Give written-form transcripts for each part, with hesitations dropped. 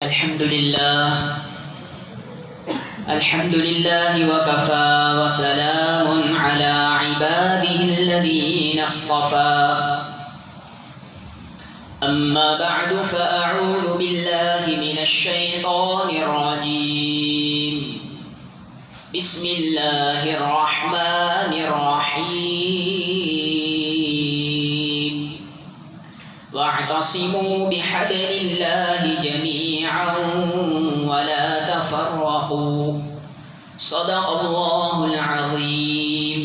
الحمد لله وكفى وسلام على عباده الذين اصطفى أما بعد فأعوذ بالله من الشيطان الرجيم بسم الله الرحمن الرحيم واعتصموا بحبل الله جميعا ولا تفرقوا صدق الله العظيم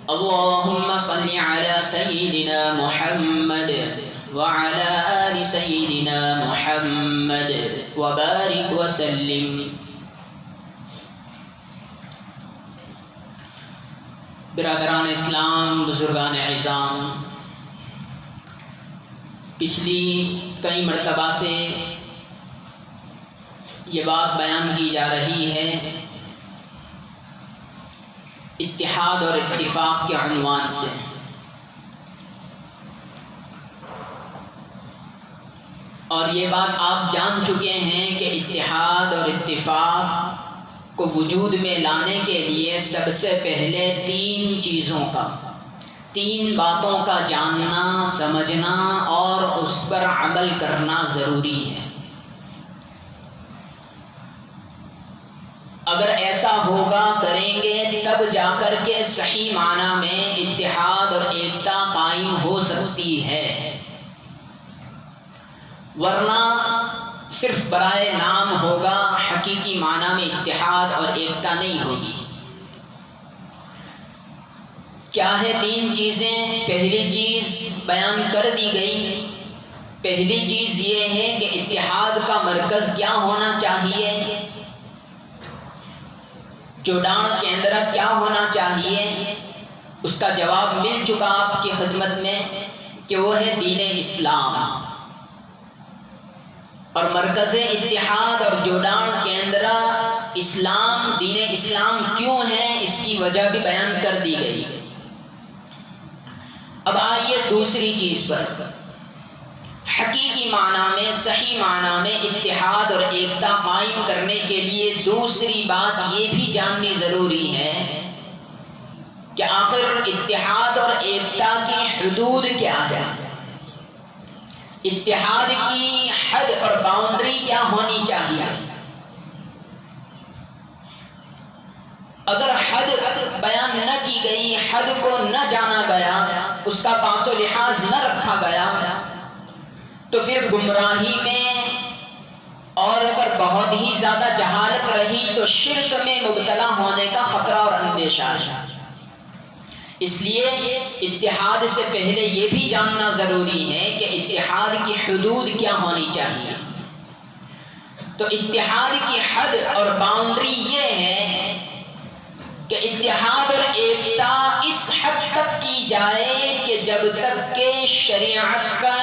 اللهم صل على سيدنا محمد وعلى آل سيدنا محمد وبارك وسلم. برادران اسلام، بزرگان عظام، پچھلی کئی مرتبہ سے یہ بات بیان کی جا رہی ہے اتحاد اور اتفاق کے عنوان سے. اور یہ بات آپ جان چکے ہیں کہ اتحاد اور اتفاق کو وجود میں لانے کے لیے سب سے پہلے تین باتوں کا جاننا، سمجھنا اور اس پر عمل کرنا ضروری ہے. اگر ایسا ہوگا، کریں گے، تب جا کر کے صحیح معنی میں اتحاد اور ایکتا قائم ہو سکتی ہے، ورنہ صرف برائے نام ہوگا، حقیقی معنی میں اتحاد اور ایکتا نہیں ہوگی. کیا ہے تین چیزیں؟ پہلی چیز بیان کر دی گئی. پہلی چیز یہ ہے کہ اتحاد کا مرکز کیا ہونا چاہیے، جوڑان کیندرہ کیا ہونا چاہیے. اس کا جواب مل چکا آپ کی خدمت میں کہ وہ ہے دین اسلام. اور مرکز اتحاد اور جوڑان کیندرہ اسلام، دین اسلام کیوں ہے، اس کی وجہ بھی بیان کر دی گئی. اب آئیے دوسری چیز پر. حقیقی معنی میں، صحیح معنی میں اتحاد اور ایکتا قائم کرنے کے لیے دوسری بات یہ بھی جاننی ضروری ہے کہ آخر اتحاد اور ایکتا کی حدود کیا ہے، اتحاد کی حد اور باؤنڈری کیا ہونی چاہیے. اگر حد بیان نہ کی گئی، حد کو نہ جانا گیا، اس کا پاس و لحاظ نہ رکھا گیا، تو پھر گمراہی میں، اور اگر بہت ہی زیادہ جہالت رہی تو شرک میں مبتلا ہونے کا خطرہ اور اندیشہ ہے. اس لیے اتحاد سے پہلے یہ بھی جاننا ضروری ہے کہ اتحاد کی حدود کیا ہونی چاہیے. تو اتحاد کی حد اور باؤنڈری یہ ہے کہ اتحاد اور ایکتا اس حد تک کی جائے کہ جب تک کہ شریعت کا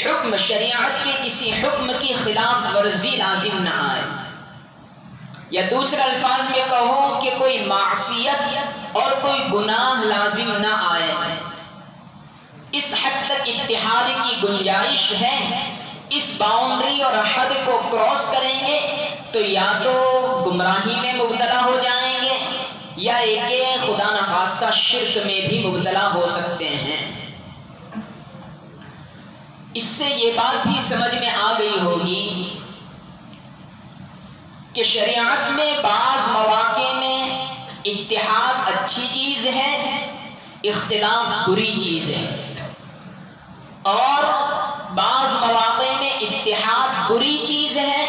حکم، شریعت کے کسی حکم کی خلاف ورزی لازم نہ آئے، یا دوسرے الفاظ میں کہو کہ کوئی معصیت اور کوئی گناہ لازم نہ آئے. اس حد تک اتحاد کی گنجائش ہے. اس باؤنڈری اور حد کو کراس کریں گے تو یا تو گمراہی میں مبتلا ہو جائیں گے، یا ایک خدا نخواستہ شرک میں بھی مبتلا ہو سکتے ہیں. اس سے یہ بات بھی سمجھ میں آ گئی ہوگی کہ شریعت میں بعض مواقع میں اتحاد اچھی چیز ہے، اختلاف بری چیز ہے، اور بعض مواقع میں اتحاد بری چیز ہے،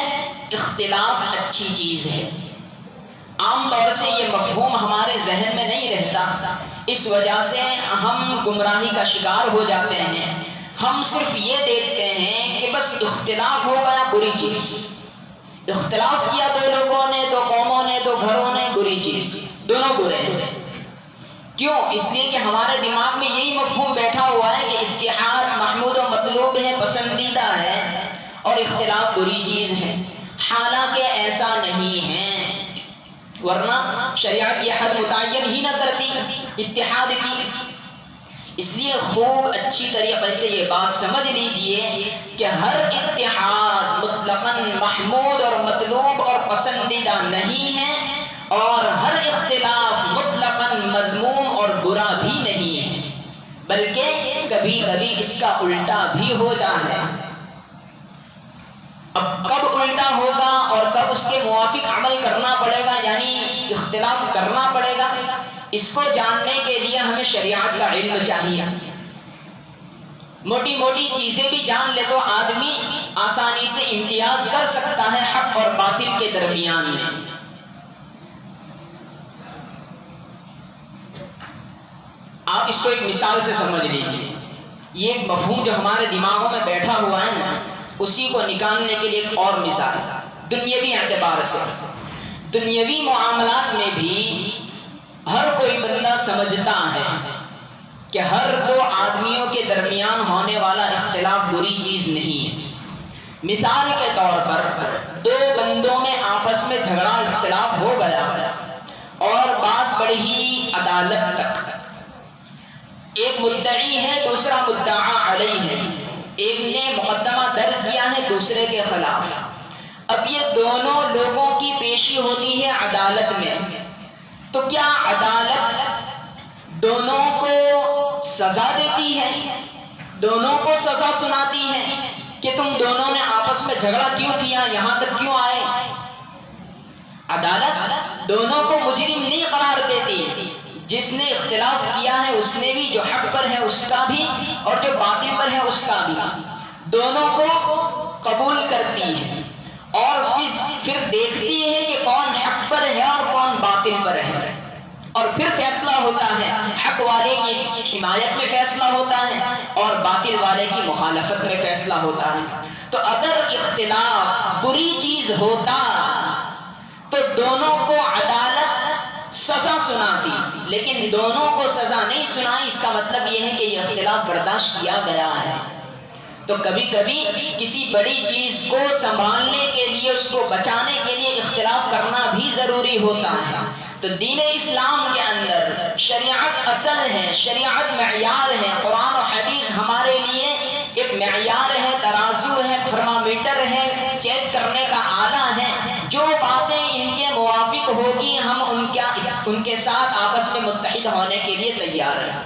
اختلاف اچھی چیز ہے. عام طور سے یہ مفہوم ہمارے ذہن میں نہیں رہتا، اس وجہ سے ہم گمراہی کا شکار ہو جاتے ہیں. ہم صرف یہ دیکھتے ہیں کہ بس اختلاف ہو گیا، بری چیز. اختلاف کیا دو لوگوں نے، دو قوموں نے، دو گھروں نے، بری چیز. دونوں برے ہیں. کیوں؟ اس لیے کہ ہمارے دماغ میں یہی مفہوم بیٹھا ہوا ہے کہ اتحاد محمود و مطلوب ہے، پسندیدہ ہے، اور اختلاف بری چیز ہے. حالانکہ ایسا نہیں ہے، ورنہ شریعت یہ حد متعین ہی نہ کرتی اتحاد کی. اس لیے خوب اچھی طریقے سے یہ بات سمجھ لیجئے کہ ہر اتحاد پسندیدہ نہیں ہے، اور ہر اختلاف مطلقاً مذموم اور برا بھی نہیں ہے، بلکہ کبھی کبھی اس کا الٹا بھی ہوتا ہے۔ اب کب الٹا ہوگا اور کب اس کے موافق عمل کرنا پڑے گا، یعنی اختلاف کرنا پڑے گا، اس کو جاننے کے لیے ہمیں شریعت کا علم چاہیے۔ موٹی موٹی چیزیں بھی جان لے تو آدمی آسانی سے امتیاز کر سکتا ہے حق اور باطل کے درمیان میں۔ آپ اس کو ایک مثال سے سمجھ لیجیے۔ یہ ایک مفہوم جو ہمارے دماغوں میں بیٹھا ہوا ہے نا، اسی کو نکالنے کے لیے ایک اور مثال، دنیاوی اعتبار سے۔ دنیاوی معاملات میں بھی ہر کوئی بندہ سمجھتا ہے کہ ہر دو آدمیوں کے درمیان ہونے والا اختلاف بری چیز نہیں ہے۔ مثال کے طور پر دو بندوں میں آپس میں جھگڑا اختلاف ہو گیا اور بات بڑھی عدالت تک، ایک مدعی ہے دوسرا مدعا علیہ ہے، ایک نے مقدمہ درج کیا ہے دوسرے کے خلاف۔ اب یہ دونوں لوگوں کی پیشی ہوتی ہے عدالت میں، تو کیا عدالت دونوں کو سزا دیتی ہے، دونوں کو سزا سناتی ہے کہ تم دونوں نے آپس میں جھگڑا کیوں کیا، یہاں تک کیوں آئے؟ عدالت دونوں کو مجرم نہیں قرار دیتی، جس نے اختلاف کیا ہے اس نے بھی، جو حق پر ہے اس کا بھی اور جو باطل پر ہے اس کا بھی، دونوں کو قبول کرتی ہے اور پھر دیکھتی ہے کہ کون حق پر ہے اور کون باطل پر ہے، اور پھر فیصلہ ہوتا ہے، حق والے کی حمایت میں فیصلہ ہوتا ہے اور باطل والے کی مخالفت میں فیصلہ ہوتا ہے۔ تو اگر اختلاف بری چیز ہوتا تو دونوں کو عدالت سزا سناتی، لیکن دونوں کو سزا نہیں سنائی، اس کا مطلب یہ ہے کہ یہ اختلاف برداشت کیا گیا ہے۔ تو کبھی کبھی کسی بڑی چیز کو سنبھالنے کے لیے، اس کو بچانے کے لیے اختلاف کرنا بھی ضروری ہوتا ہے۔ تو دین اسلام کے اندر شریعت اصل ہے، شریعت معیار ہے، قرآن و حدیث ہمارے لیے ایک معیار ہے، ترازو ہے، تھرمامیٹر ہے، چیک کرنے کا آلہ ہے۔ جو باتیں ان کے موافق ہوگی ہم ان کے ساتھ آپس میں متحد ہونے کے لیے تیار ہیں،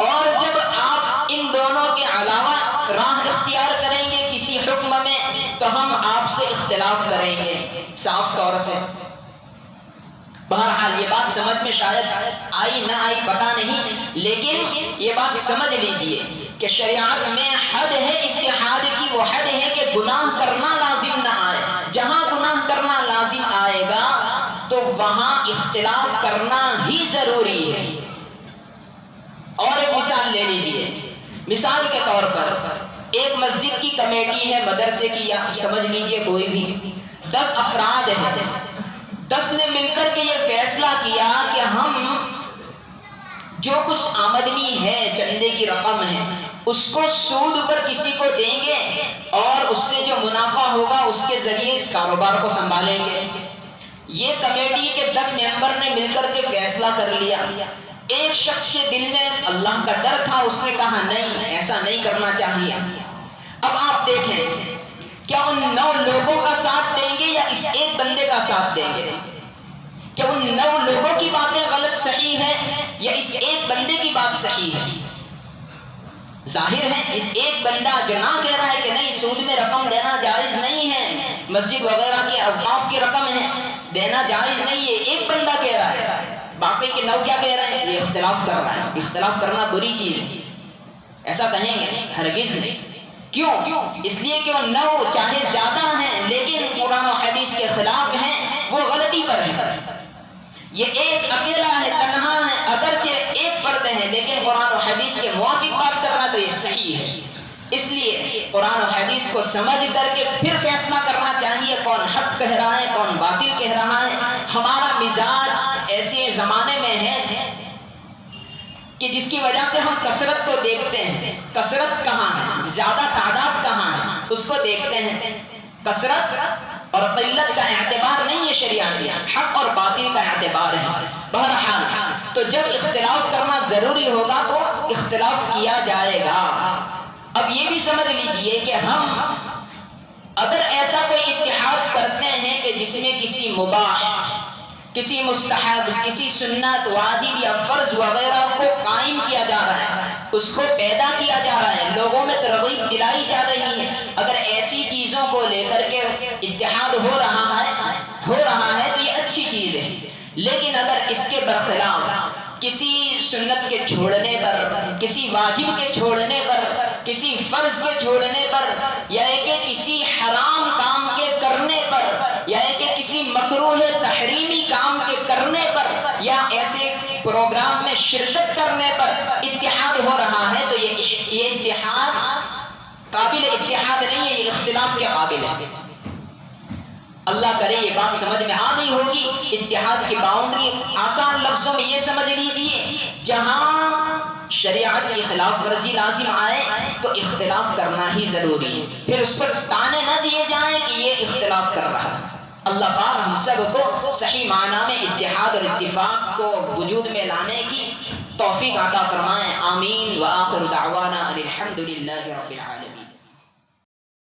اور جب آپ ان دونوں کے علاوہ راہ اختیار کریں گے کسی حکم میں تو ہم آپ سے اختلاف کریں گے صاف طور سے۔ بہرحال یہ بات سمجھ میں شاید آئی نہ آئی پتہ نہیں، لیکن یہ بات سمجھ لیجئے کہ شریعت میں حد ہے اتحاد کی، وہ حد ہے کہ گناہ کرنا لازم نہ آئے۔ جہاں گناہ کرنا لازم آئے گا تو وہاں اختلاف کرنا ہی ضروری ہے۔ اور ایک مثال لے لیجئے، مثال کے طور پر ایک مسجد کی کمیٹی ہے، مدرسے کی، یا سمجھ لیجئے کوئی بھی 10 افراد ہیں، 10 نے مل کر کے یہ فیصلہ کیا کہ ہم جو کچھ آمدنی ہے، چندے کی رقم ہے، اس کو سود پر کسی کو دیں گے اور اس سے جو منافع ہوگا اس کے ذریعے اس کاروبار کو سنبھالیں گے۔ یہ کمیٹی کے 10 ممبر نے مل کر کے فیصلہ کر لیا۔ ایک شخص کے دل میں اللہ کا ڈر تھا، اس نے کہا نہیں، ایسا نہیں کرنا چاہیے۔ اب آپ دیکھیں کیا ان 9 لوگوں کا ساتھ دیں گے یا اس ایک بندے کا ساتھ دیں گے؟ کیا ان 9 لوگوں کی باتیں غلط صحیح ہے یا اس ایک بندے کی بات صحیح ہے؟ ظاہر ہے اس ایک بندہ جو نہ کہہ رہا ہے کہ نہیں سود میں رقم دینا جائز نہیں ہے، مسجد وغیرہ کے اوقاف کی رقم ہے دینا جائز نہیں ہے، ایک بندہ کہہ رہا ہے، باقی کے 9 کیا کہہ رہے ہیں؟ یہ اختلاف کر رہا ہے۔ اختلاف کرنا بری چیز ہے، ایسا کہیں گے؟ ہرگز نہیں۔ کیوں؟ اس لیے کہ وہ 9 چاہے زیادہ ہیں لیکن قرآن و حدیث کے خلاف ہیں، وہ غلطی پر ہے۔ یہ ایک اکیلا ہے، تنہا ہے، اگرچہ ایک فرد ہے لیکن قرآن و حدیث کے موافق بات کرنا تو یہ صحیح ہے۔ اس لیے قرآن و حدیث کو سمجھ کر کے پھر فیصلہ کرنا چاہیے کون حق کہہ رہا ہے کون باطل کہہ رہا ہے۔ ہمارا مزاج ایسے زمانے میں ہے کہ جس کی وجہ سے ہم کثرت کو دیکھتے ہیں، کثرت کہاں ہے، زیادہ تعداد کہاں ہے، اس کو دیکھتے ہیں۔ کثرت اور قلت کا اعتبار نہیں ہے شریعت میں، حق اور باطل کا اعتبار ہے۔ بہرحال تو جب اختلاف کرنا ضروری ہوگا تو اختلاف کیا جائے گا۔ اب یہ بھی سمجھ لیجئے کہ ہم اگر ایسا کوئی اتحاد کرتے ہیں کہ جس میں کسی مباح، کسی مستحب، کسی سنت، واجب یا فرض وغیرہ کو قائم کیا جا رہا ہے، اس کو پیدا کیا جا رہا ہے، لوگوں میں ترغیب دلائی جا رہی ہے، اگر ایسی چیزوں کو لے کر کے اتحاد ہو رہا ہے تو یہ اچھی چیز ہے۔ لیکن اگر اس کے برخلاف کسی سنت کے چھوڑنے پر، کسی واجب کے چھوڑنے پر، کسی فرض کے چھوڑنے پر، یا کہ کسی حرام کام کے کرنے پر، یا کہ کسی مکروہ تحریمی کام کے کرنے پر، یا ایسے پروگرام میں شرکت کرنے پر اتحاد ہو رہا ہے تو یہ اتحاد قابل اتحاد نہیں ہے، یہ اختلاف کے قابل ہے۔ اللہ کرے یہ بات سمجھ میں آ گئی ہوگی۔ اتحاد کی باؤنڈری آسان لفظوں میں یہ سمجھ لیجیے، جہاں شریعت کی خلاف ورزی لازم آئے تو اختلاف کرنا ہی ضروری ہے، پھر اس پر تانے نہ دیے جائیں کہ یہ اختلاف کر رہا ہے۔ اللہ پاک ہم سب کو صحیح معنی میں اتحاد اور اتفاق کو وجود میں لانے کی توفیق عطا فرمائیں، آمین۔ وآخر دعوانا ان الحمد للہ رب العالمین۔